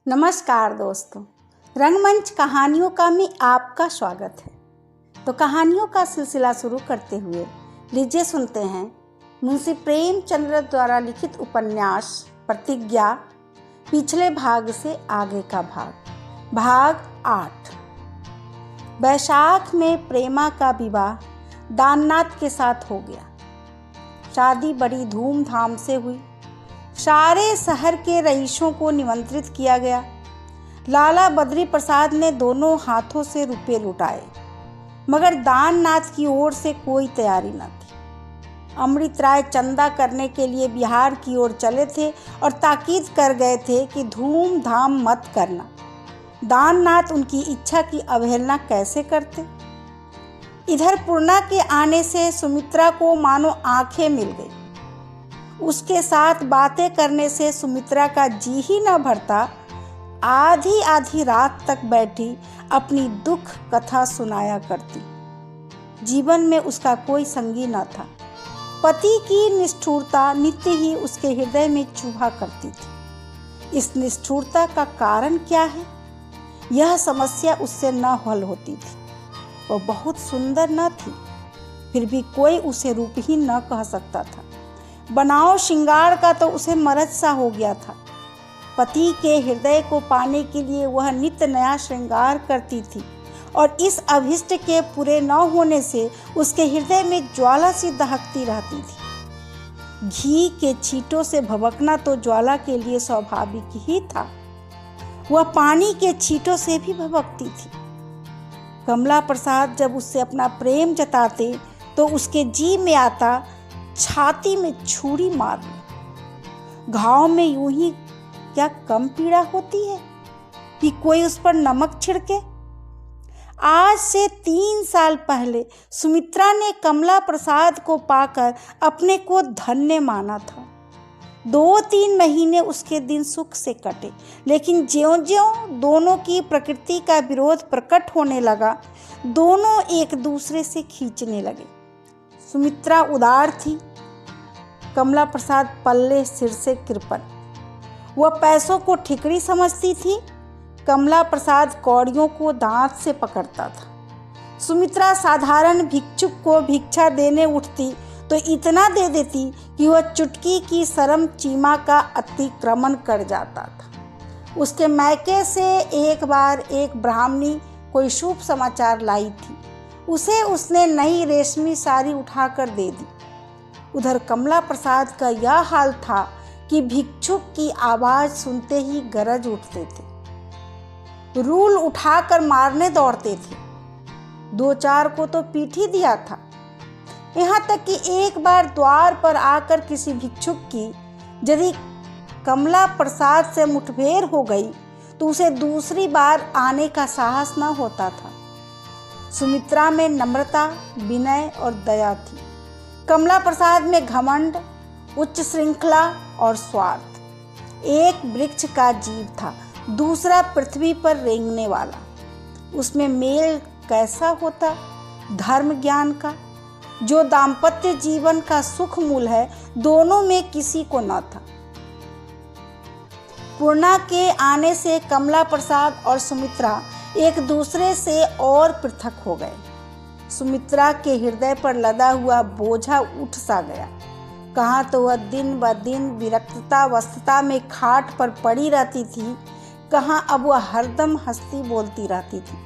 नमस्कार दोस्तों, रंगमंच कहानियों का में आपका स्वागत है। तो कहानियों का सिलसिला शुरू करते हुए लीजिए सुनते हैं मुंशी प्रेमचंद्र द्वारा लिखित उपन्यास प्रतिज्ञा, पिछले भाग से आगे का भाग 8। वैशाख में प्रेमा का विवाह दाननाथ के साथ हो गया। शादी बड़ी धूमधाम से हुई। सारे शहर के रईसों को निमंत्रित किया गया। लाला बद्री प्रसाद ने दोनों हाथों से रुपए लुटाए, मगर दाननाथ की ओर से कोई तैयारी न थी। अमृत राय चंदा करने के लिए बिहार की ओर चले थे और ताकीद कर गए थे कि धूमधाम मत करना। दाननाथ उनकी इच्छा की अवहेलना कैसे करते। इधर पूर्णा के आने से सुमित्रा को मानो आंखें मिल गई। उसके साथ बातें करने से सुमित्रा का जी ही न भरता। आधी आधी रात तक बैठी अपनी दुख कथा सुनाया करती। जीवन में उसका कोई संगी न था। पति की निष्ठुरता नित्य ही उसके हृदय में चुभा करती थी। इस निष्ठुरता का कारण क्या है, यह समस्या उससे न हल होती थी। वह बहुत सुंदर न थी, फिर भी कोई उसे रूपहीन न कह सकता था। बनाव श्रृंगार का तो उसे मरज सा हो गया था। पति के हृदय को पाने के लिए वह नित्य नया श्रृंगार करती थी और इस अभिष्ट के पूरे न होने से उसके हृदय में ज्वाला सी दहकती रहती थी। घी के छींटों से भभकना तो ज्वाला के लिए स्वाभाविक ही था। वह पानी के छींटों से भी भभकती थी। कमला प्रसाद जब उससे अपना प्रेम जताते तो उसके जी में आता छाती में छुरी मारना। घाव में यूं ही क्या कम पीड़ा होती है कि कोई उस पर नमक छिड़के। आज से 3 साल पहले सुमित्रा ने कमला प्रसाद को पाकर अपने को धन्य माना था। 2-3 महीने उसके दिन सुख से कटे, लेकिन ज्यों-ज्यों दोनों की प्रकृति का विरोध प्रकट होने लगा, दोनों एक दूसरे से खींचने लगे। सुमित्रा उदार थी, कमला प्रसाद पल्ले सिर से कृपण। वह पैसों को ठिकरी समझती थी, कमला प्रसाद कौड़ियों को दांत से पकड़ता था। सुमित्रा साधारण भिक्षुक को भिक्षा देने उठती तो इतना दे देती कि वह चुटकी की शर्म सीमा का अतिक्रमण कर जाता था। उसके मैके से एक बार एक ब्राह्मणी कोई शुभ समाचार लाई थी। उसे उसने नई रेशमी साड़ी उठाकर दे दी। उधर कमला प्रसाद का यह हाल था कि भिक्षुक की आवाज सुनते ही गरज उठते थे, रूल उठाकर मारने दौड़ते थे। 2-4 को तो पीट ही दिया था। यहाँ तक कि एक बार द्वार पर आकर किसी भिक्षुक की यदि कमला प्रसाद से मुठभेड़ हो गई तो उसे दूसरी बार आने का साहस न होता था। सुमित्रा में नम्रता, विनय और दया थी। कमला प्रसाद में घमंड, उच्च श्रृंखला और स्वार्थ। एक वृक्ष का जीव था, दूसरा पृथ्वी पर रेंगने वाला। उसमें मेल कैसा होता, धर्म ज्ञान का, जो दाम्पत्य जीवन का सुख मूल है, दोनों में किसी को न था। पूर्णा के आने से कमला प्रसाद और सुमित्रा एक दूसरे से और पृथक हो गए। सुमित्रा के हृदय पर लदा हुआ बोझा उठ सा गया। कहाँ तो वह दिन ब दिन विरक्तावस्था में खाट पर पड़ी रहती थी, कहाँ अब वह हरदम हंसती बोलती रहती थी।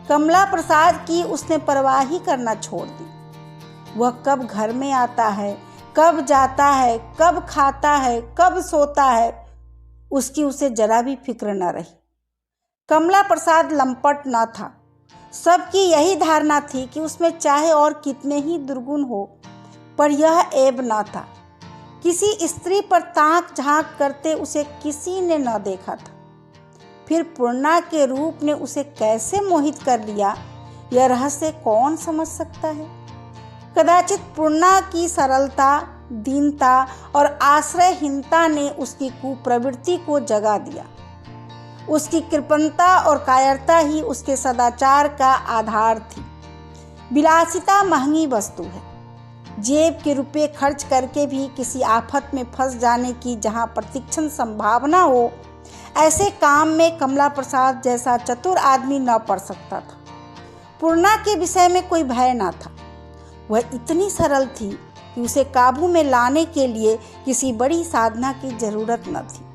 कमला प्रसाद की उसने परवाह ही करना छोड़ दी। वह कब घर में आता है, कब जाता है, कब खाता है, कब सोता है, उसकी उसे जरा भी फिक्र न रही। कमला प्रसाद लंपट न था। सबकी यही धारणा थी कि उसमें चाहे और कितने ही दुर्गुण हो, पर यह ऐब न था। किसी स्त्री पर ताक झांक करते उसे किसी ने न देखा था। फिर पूर्णा के रूप ने उसे कैसे मोहित कर लिया, यह रहस्य कौन समझ सकता है। कदाचित पूर्णा की सरलता, दीनता और आश्रयहीनता ने उसकी कुप्रवृत्ति को जगा दिया। उसकी कृपणता और कायरता ही उसके सदाचार का आधार थी। विलासिता महंगी वस्तु है। जेब के रुपए खर्च करके भी किसी आफत में फंस जाने की जहाँ प्रतिक्षण संभावना हो, ऐसे काम में कमला प्रसाद जैसा चतुर आदमी न पड़ सकता था। पूर्णा के विषय में कोई भय न था। वह इतनी सरल थी कि उसे काबू में लाने के लिए किसी बड़ी साधना की जरूरत न थी।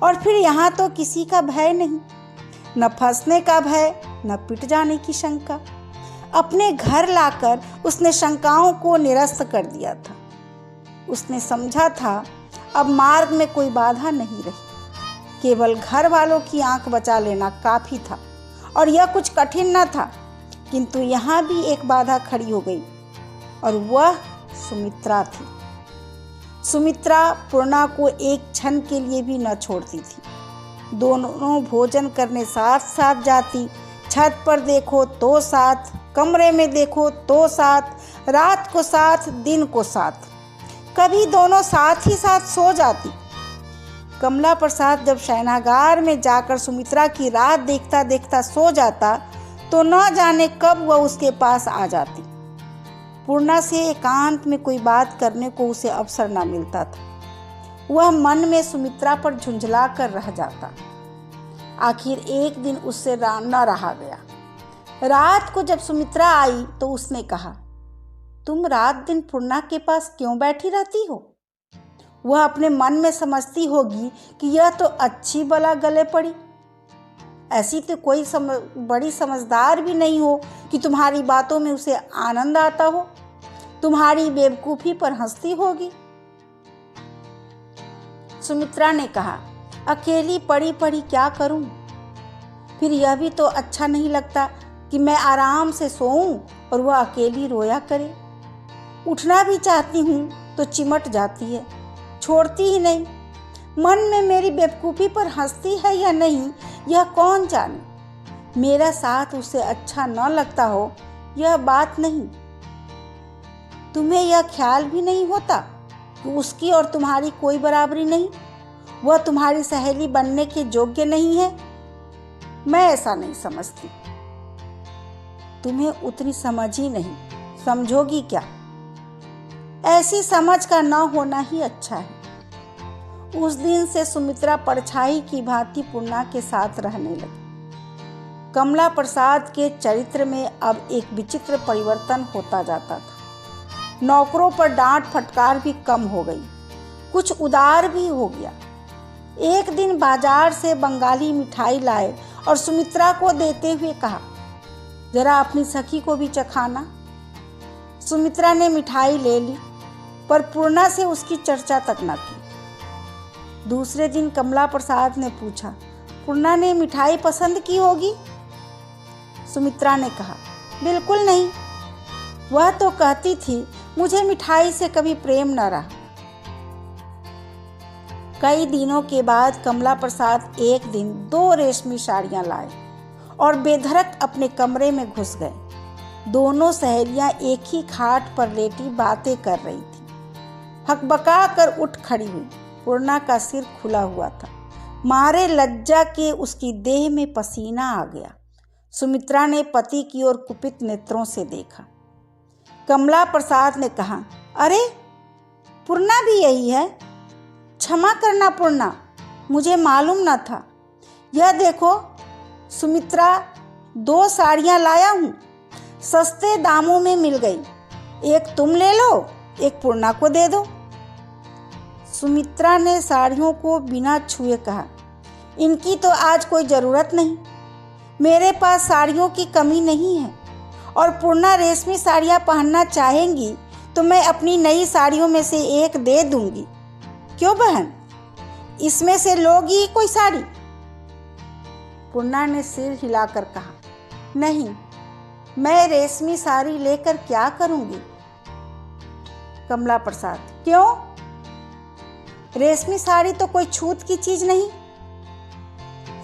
और फिर यहाँ तो किसी का भय नहीं, न फंसने का भय, न पिट जाने की शंका। अपने घर लाकर उसने शंकाओं को निरस्त कर दिया था। उसने समझा था अब मार्ग में कोई बाधा नहीं रही, केवल घर वालों की आंख बचा लेना काफी था। और यह कुछ कठिन न था, किंतु यहाँ भी एक बाधा खड़ी हो गई, और वह सुमित्रा थी। सुमित्रा पूर्णा को एक क्षण के लिए भी न छोड़ती थी। दोनों भोजन करने साथ साथ जाती, छत पर देखो तो साथ, कमरे में देखो तो साथ, रात को साथ, दिन को साथ, कभी दोनों साथ ही साथ सो जाती। कमला प्रसाद जब शयनागार में जाकर सुमित्रा की रात देखता देखता सो जाता तो न जाने कब वह उसके पास आ जाती। पूर्णा से एकांत में कोई बात करने को उसे अवसर न मिलता था। वह मन में सुमित्रा पर झुंझला कर रह जाता। आखिर एक दिन उससे न रहा गया। रात को जब सुमित्रा आई तो उसने कहा, तुम रात दिन पूर्णा के पास क्यों बैठी रहती हो? वह अपने मन में समझती होगी कि यह तो अच्छी बला गले पड़ी। ऐसी तो कोई बड़ी समझदार भी नहीं हो कि तुम्हारी बातों में उसे आनंद आता हो, तुम्हारी बेवकूफ़ी पर हंसती होगी। सुमित्रा ने कहा, अकेली पड़ी पड़ी क्या करूं? फिर यह भी तो अच्छा नहीं लगता कि मैं आराम से सोऊं और वह अकेली रोया करे। उठना भी चाहती हूँ तो चिमट जाती है, छोड़ती ही नहीं। मन में मेरी बेवकूफ़ी पर हंसती है या नहीं यह कौन जाने। मेरा साथ उसे अच्छा न लगता हो यह बात नहीं। तुम्हें यह ख्याल भी नहीं होता कि उसकी और तुम्हारी कोई बराबरी नहीं, वह तुम्हारी सहेली बनने के योग्य नहीं है? मैं ऐसा नहीं समझती। तुम्हें उतनी समझ ही नहीं, समझोगी क्या? ऐसी समझ का न होना ही अच्छा है। उस दिन से सुमित्रा परछाई की भांति पूर्णा के साथ रहने लगी। कमला प्रसाद के चरित्र में अब एक विचित्र परिवर्तन होता जाता था। नौकरों पर डांट फटकार भी कम हो गई, कुछ उदार भी हो गया। एक दिन बाजार से बंगाली मिठाई लाए और सुमित्रा को देते हुए कहा, जरा अपनी सखी को भी चखाना। सुमित्रा ने मिठाई ले ली, पर पूर्णा से उसकी चर्चा तक न की। दूसरे दिन कमला प्रसाद ने पूछा, पूर्णा ने मिठाई पसंद की होगी? सुमित्रा ने कहा, बिल्कुल नहीं। वह तो कहती थी मुझे मिठाई से कभी प्रेम न रहा। कई दिनों के बाद कमला प्रसाद एक दिन 2 रेशमी साड़ियां लाए और बेधड़क अपने कमरे में घुस गए। दोनों सहेलियां एक ही खाट पर लेटी बातें कर रही थी। हकबका कर उठ खड़ी हुई। पूर्णा का सिर खुला हुआ था, मारे लज्जा के उसकी देह में पसीना आ गया। सुमित्रा ने पति की ओर कुपित नेत्रों से देखा। कमला प्रसाद ने कहा, अरे पूर्णा भी यही है? क्षमा करना पूर्णा, मुझे मालूम न था। यह देखो सुमित्रा, 2 साड़ियाँ लाया हूँ, सस्ते दामों में मिल गई। एक तुम ले लो, एक पूर्णा को दे दो। सुमित्रा ने साड़ियों को बिना छुए कहा, इनकी तो आज कोई ज़रूरत नहीं। मेरे पास साड़ियों की कमी नहीं है, और पूर्णा रेशमी साड़ियाँ पहनना चाहेंगी तो मैं अपनी नई साड़ियों में से एक दे दूंगी। क्यों बहन, इसमें से लोगी कोई साड़ी? पूर्णा ने सिर हिलाकर कहा, नहीं, मैं रेशमी साड़ी लेकर क्या करूंगी? कमला प्रसाद, क्यों? रेशमी साड़ी तो कोई छूत की चीज नहीं।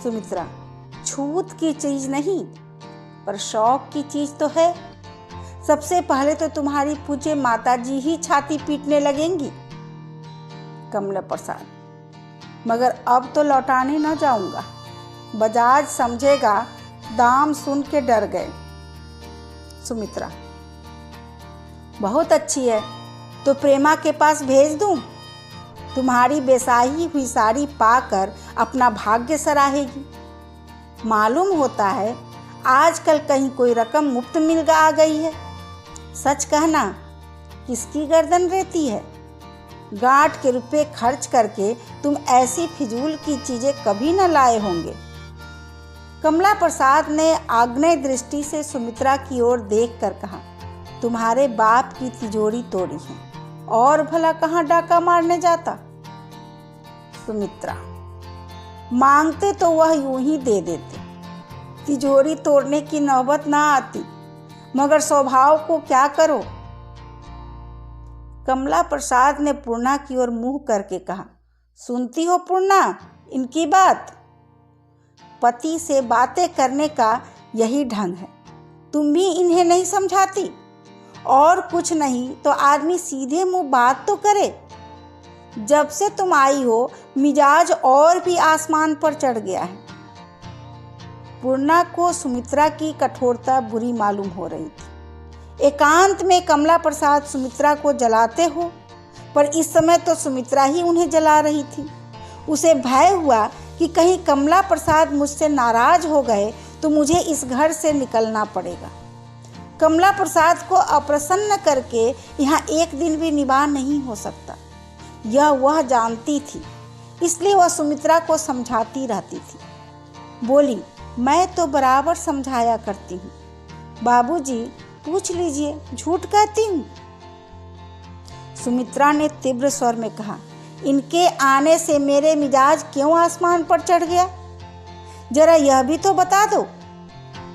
सुमित्रा, छूत की चीज नहीं, पर शौक की चीज तो है। सबसे पहले तो तुम्हारी पूज्य माताजी ही छाती पीटने लगेंगी। कमला प्रसाद, मगर अब तो लौटाने न जाऊंगा। बजाज समझेगा दाम सुन के डर गए। सुमित्रा, बहुत अच्छी है, तो प्रेमा के पास भेज दूं? तुम्हारी बेसाही हुई साड़ी पाकर अपना भाग्य सराहेगी। मालूम होता है आजकल कहीं कोई रकम मुफ्त मिल आ गई है। सच कहना, किसकी गर्दन रहती है? गांठ के रुपए खर्च करके तुम ऐसी फिजूल की चीजें कभी न लाए होंगे। कमला प्रसाद ने आग्नेय दृष्टि से सुमित्रा की ओर देखकर कहा, तुम्हारे बाप की तिजोरी तोड़ी है और भला कहाँ डाका मारने जाता। सुमित्रा, मांगते तो वह यूं ही दे देते, तिजोरी तोड़ने की नौबत ना आती, मगर स्वभाव को क्या करो। कमला प्रसाद ने पूर्णा की ओर मुंह करके कहा, सुनती हो पूर्णा इनकी बात? पति से बातें करने का यही ढंग है। तुम भी इन्हें नहीं समझाती? और कुछ नहीं तो आदमी सीधे मुंह बात तो करे। जब से तुम आई हो मिजाज और भी आसमान पर चढ़ गया है। पूर्णा को सुमित्रा की कठोरता बुरी मालूम हो रही थी। एकांत में कमला प्रसाद सुमित्रा को जलाते हो, पर इस समय तो सुमित्रा ही उन्हें जला रही थी। उसे भय हुआ कि कहीं कमला प्रसाद मुझसे नाराज हो गए तो मुझे इस घर से निकलना पड़ेगा। कमला प्रसाद को अप्रसन्न करके यहाँ एक दिन भी निवाह नहीं हो सकता, यह वह जानती थी। इसलिए वह सुमित्रा को समझाती रहती थी। बोली, मैं तो बराबर समझाया करती हूँ। बाबूजी पूछ लीजिए, झूठ कहती हूँ? सुमित्रा ने तीव्र स्वर में कहा, इनके आने से मेरे मिजाज क्यों आसमान पर चढ़ गया? जरा यह भी तो बता दो।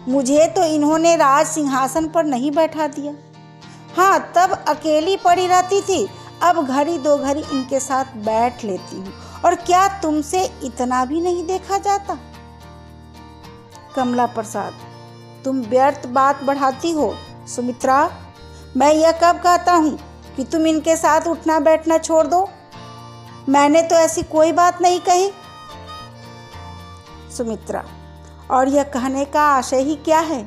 मुझे तो इन्होंने राज सिंहासन पर नहीं बैठा दिया। हाँ, तब अकेली पड़ी रहती थी, अब घड़ी दो घड़ी इनके साथ बैठ लेती हूँ। और क्या तुमसे इतना भी नहीं देखा जाता? कमला प्रसाद, तुम व्यर्थ बात बढ़ाती हो। सुमित्रा, मैं यह कब कहता हूँ कि तुम इनके साथ उठना बैठना छोड़ दो? मैंने तो ऐसी कोई बात नहीं कही। सुमित्रा, और यह कहने का आशय ही क्या है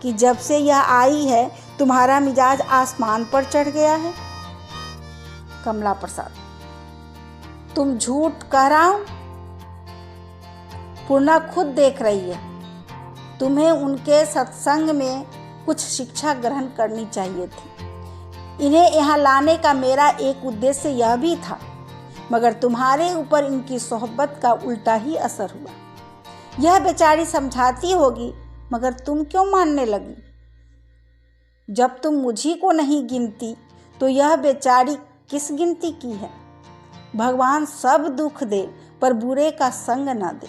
कि जब से यह आई है तुम्हारा मिजाज आसमान पर चढ़ गया है? कमला प्रसाद, तुम झूठ कह रहा हूं? पूर्णा खुद देख रही है। तुम्हें उनके सत्संग में कुछ शिक्षा ग्रहण करनी चाहिए थी। इन्हें यहाँ लाने का मेरा एक उद्देश्य यह भी था, मगर तुम्हारे ऊपर इनकी सोहबत का उल्टा ही असर हुआ। यह बेचारी समझाती होगी, मगर तुम क्यों मानने लगी? जब तुम मुझी को नहीं गिनती तो यह बेचारी किस गिनती की है? भगवान सब दुख दे पर बुरे का संग न दे।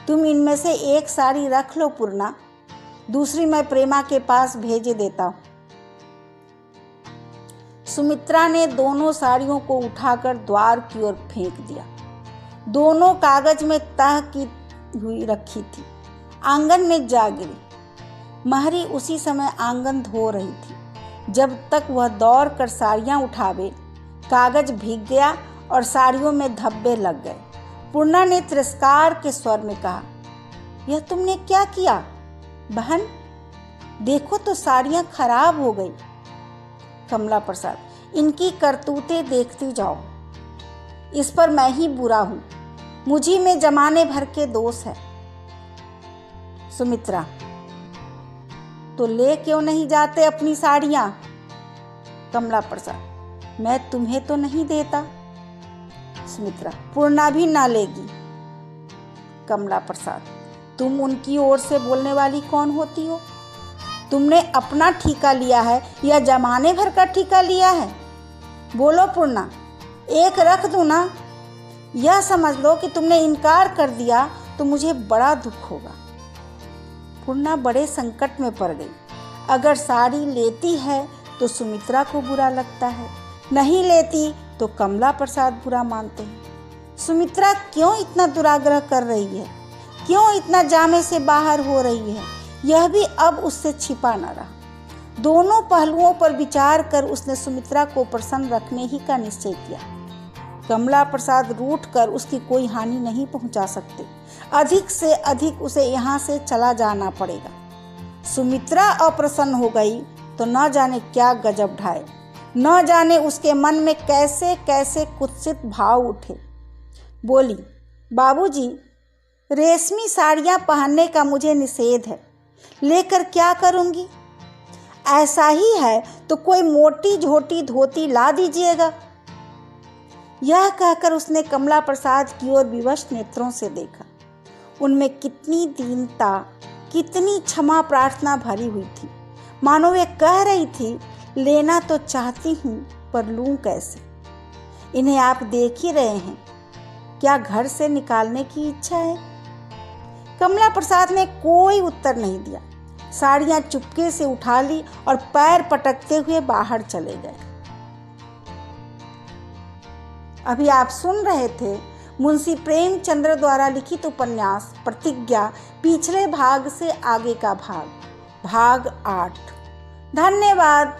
तुम इनमें से एक साड़ी रख लो पूर्णा, दूसरी मैं प्रेमा के पास भेजे देता हूँ। सुमित्रा ने दोनों साड़ियों को उठाकर द्वार की ओर फेंक दिया। दोनों कागज में तह की हुई रखी थी। आंगन में जा गिरी। महरी उसी समय आंगन धो रही थी। जब तक वह दौड़ कर साड़ियाँ उठावे, कागज भीग गया और साड़ियों में धब्बे लग गए। पूर्णा ने तिरस्कार के स्वर में कहा, यह तुमने क्या किया बहन? देखो तो साड़ियाँ खराब हो गई। कमला प्रसाद, इनकी करतूतें देखती जाओ। इस पर मैं ही बुरा हूँ, मुझी में जमाने भर के दोष है। सुमित्रा, तो ले क्यों नहीं जाते अपनी साड़ियाँ? कमला प्रसाद, मैं तुम्हें तो नहीं देता। सुमित्रा, पूर्णा भी ना लेगी। कमला प्रसाद, तुम उनकी ओर से बोलने वाली कौन होती हो? तुमने अपना ठेका लिया है या जमाने भर का ठेका लिया है? बोलो पूर्णा, एक रख दूँ ना? यह समझ लो कि तुमने इनकार कर दिया तो मुझे बड़ा दुख होगा। पूर्णा बड़े संकट में पड़ गई। अगर साड़ी लेती है तो सुमित्रा को बुरा लगता है, नहीं लेती तो कमला प्रसाद बुरा मानते हैं। सुमित्रा क्यों इतना दुराग्रह कर रही है? क्यों इतना जामे से बाहर हो रही है? यह भी अब उससे छिपा न रहा। दोनों पहलुओं पर विचार कर उसने सुमित्रा को प्रसन्न रखने ही का निश्चय किया। कमला प्रसाद रूठ कर उसकी कोई हानि नहीं पहुंचा सकते। अधिक से अधिक उसे यहाँ से चला जाना पड़ेगा। सुमित्रा अप्रसन्न हो गई तो न जाने क्या गजब ढाए। न जाने उसके मन में कैसे कैसे कुत्सित भाव उठे। बोली, बाबूजी, रेशमी साड़ियाँ पहनने का मुझे निषेध है, लेकर क्या करूँगी? ऐसा ही है तो कोई मोटी झोटी धोती ला दीजिएगा। यह कहकर उसने कमला प्रसाद की ओर विवश नेत्रों से देखा। उनमें कितनी दीनता, कितनी क्षमा प्रार्थना भरी हुई थी, मानो वे कह रही थी, लेना तो चाहती हूँ पर लूँ कैसे? इन्हें आप देख ही रहे हैं, क्या घर से निकालने की इच्छा है? कमला प्रसाद ने कोई उत्तर नहीं दिया। साड़ियाँ चुपके से उठा ली और पैर पटकते हुए बाहर चले गए। अभी आप सुन रहे थे मुंशी प्रेमचंद्र द्वारा लिखित उपन्यास प्रतिज्ञा, पिछले भाग से आगे का भाग 8। धन्यवाद।